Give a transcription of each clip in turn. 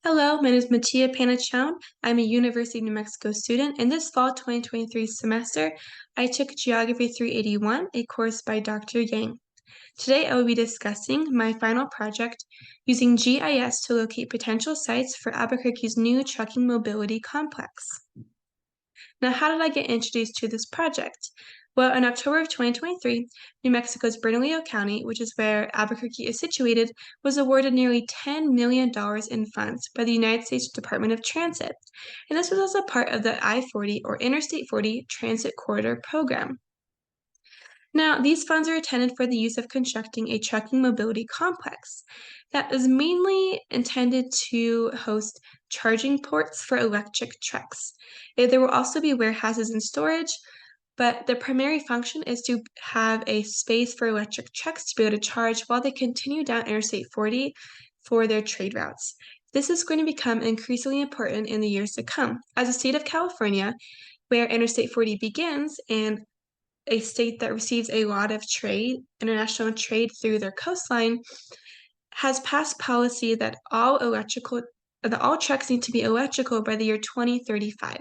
Hello, my name is Mattia Panaccione. I'm a University of New Mexico student. In this fall 2023 semester, I took Geography 381, a course by Dr. Yang. Today, I will be discussing my final project using GIS to locate potential sites for Albuquerque's new trucking mobility complex. Now, how did I get introduced to this project? Well, in October of 2023, New Mexico's Bernalillo County, which is where Albuquerque is situated, was awarded nearly $10 million in funds by the United States Department of Transit. And this was also part of the I-40 or Interstate 40 Transit Corridor Program. Now, these funds are intended for the use of constructing a trucking mobility complex that is mainly intended to host charging ports for electric trucks. There will also be warehouses and storage, but the primary function is to have a space for electric trucks to be able to charge while they continue down Interstate 40 for their trade routes. This is going to become increasingly important in the years to come. As a state of California, where Interstate 40 begins and a state that receives a lot of trade, international trade through their coastline, has passed policy that all trucks need to be electrical by the year 2035.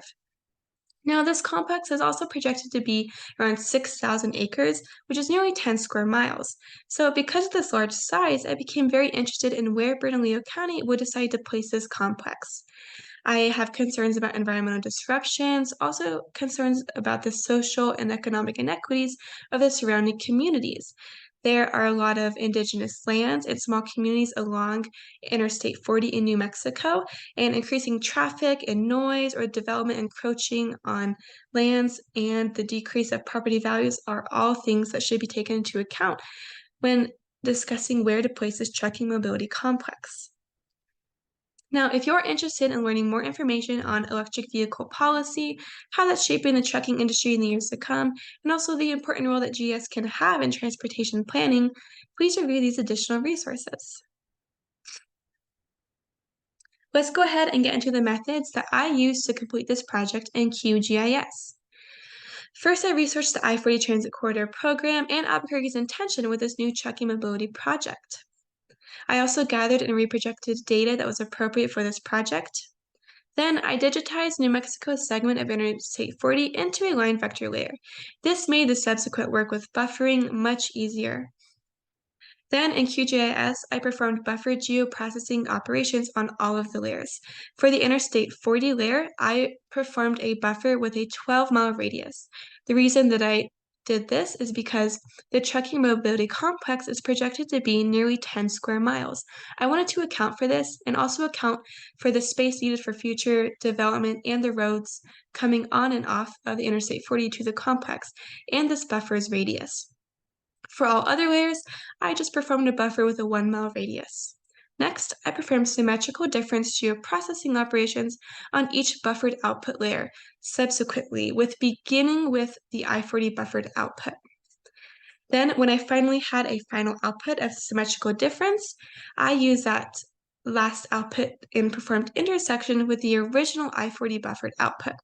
Now, this complex is also projected to be around 6,000 acres, which is nearly 10 square miles. So, because of this large size, I became very interested in where Bernalillo County would decide to place this complex. I have concerns about environmental disruptions, also concerns about the social and economic inequities of the surrounding communities. There are a lot of indigenous lands and small communities along Interstate 40 in New Mexico, and increasing traffic and noise or development encroaching on lands and the decrease of property values are all things that should be taken into account when discussing where to place this trucking mobility complex. Now, if you're interested in learning more information on electric vehicle policy, how that's shaping the trucking industry in the years to come, and also the important role that GS can have in transportation planning, please review these additional resources. Let's go ahead and get into the methods that I used to complete this project in QGIS. First, I researched the I-40 Transit Corridor Program and Albuquerque's intention with this new trucking mobility project. I also gathered and reprojected data that was appropriate for this project. Then I digitized New Mexico's segment of Interstate 40 into a line vector layer. This made the subsequent work with buffering much easier. Then in QGIS, I performed buffer geoprocessing operations on all of the layers. For the Interstate 40 layer, I performed a buffer with a 12-mile radius. The reason that I did this is because the trucking mobility complex is projected to be nearly 10 square miles. I wanted to account for this and also account for the space needed for future development and the roads coming on and off of the Interstate 40 to the complex and this buffer's radius. For all other layers, I just performed a buffer with a 1-mile radius. Next, I performed symmetrical difference geoprocessing operations on each buffered output layer subsequently, beginning with the I-40 buffered output. Then, when I finally had a final output of symmetrical difference, I used that last output and performed intersection with the original I-40 buffered output.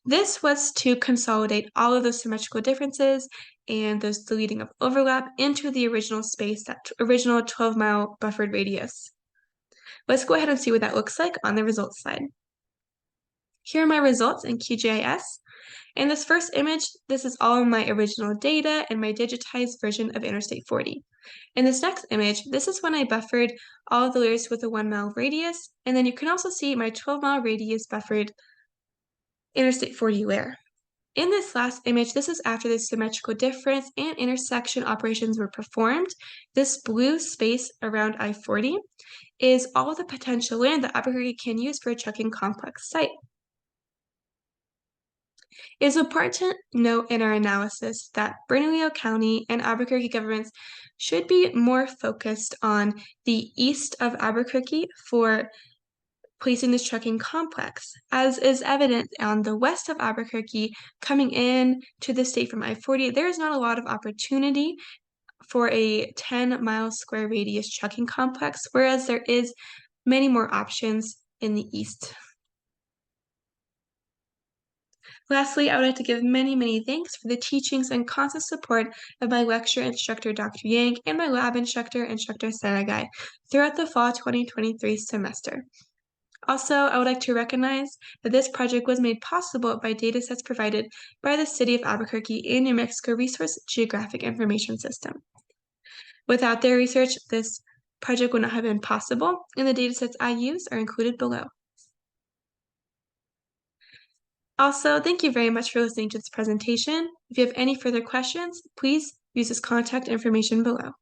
This was to consolidate all of those symmetrical differences and those deleting of overlap into the original space, that original 12-mile buffered radius. Let's go ahead and see what that looks like on the results slide. Here are my results in QGIS. In this first image, this is all of my original data and my digitized version of Interstate 40. In this next image, this is when I buffered all of the layers with a 1-mile radius, and then you can also see my 12-mile radius buffered Interstate 40 layer. In this last image, this is after the symmetrical difference and intersection operations were performed. This blue space around I-40 is all the potential land that Albuquerque can use for a trucking complex site. It is important to note in our analysis that Bernalillo County and Albuquerque governments should be more focused on the east of Albuquerque for placing this trucking complex, as is evident on the west of Albuquerque coming in to the state from I-40. There is not a lot of opportunity for a 10-mile square radius trucking complex, whereas there is many more options in the east. Lastly, I would like to give many, many thanks for the teachings and constant support of my lecturer instructor, Dr. Yang, and my lab instructor, Instructor Saragai, throughout the fall 2023 semester. Also, I would like to recognize that this project was made possible by datasets provided by the City of Albuquerque and New Mexico Resource Geographic Information System. Without their research, this project would not have been possible, and the datasets I use are included below. Also, thank you very much for listening to this presentation. If you have any further questions, please use this contact information below.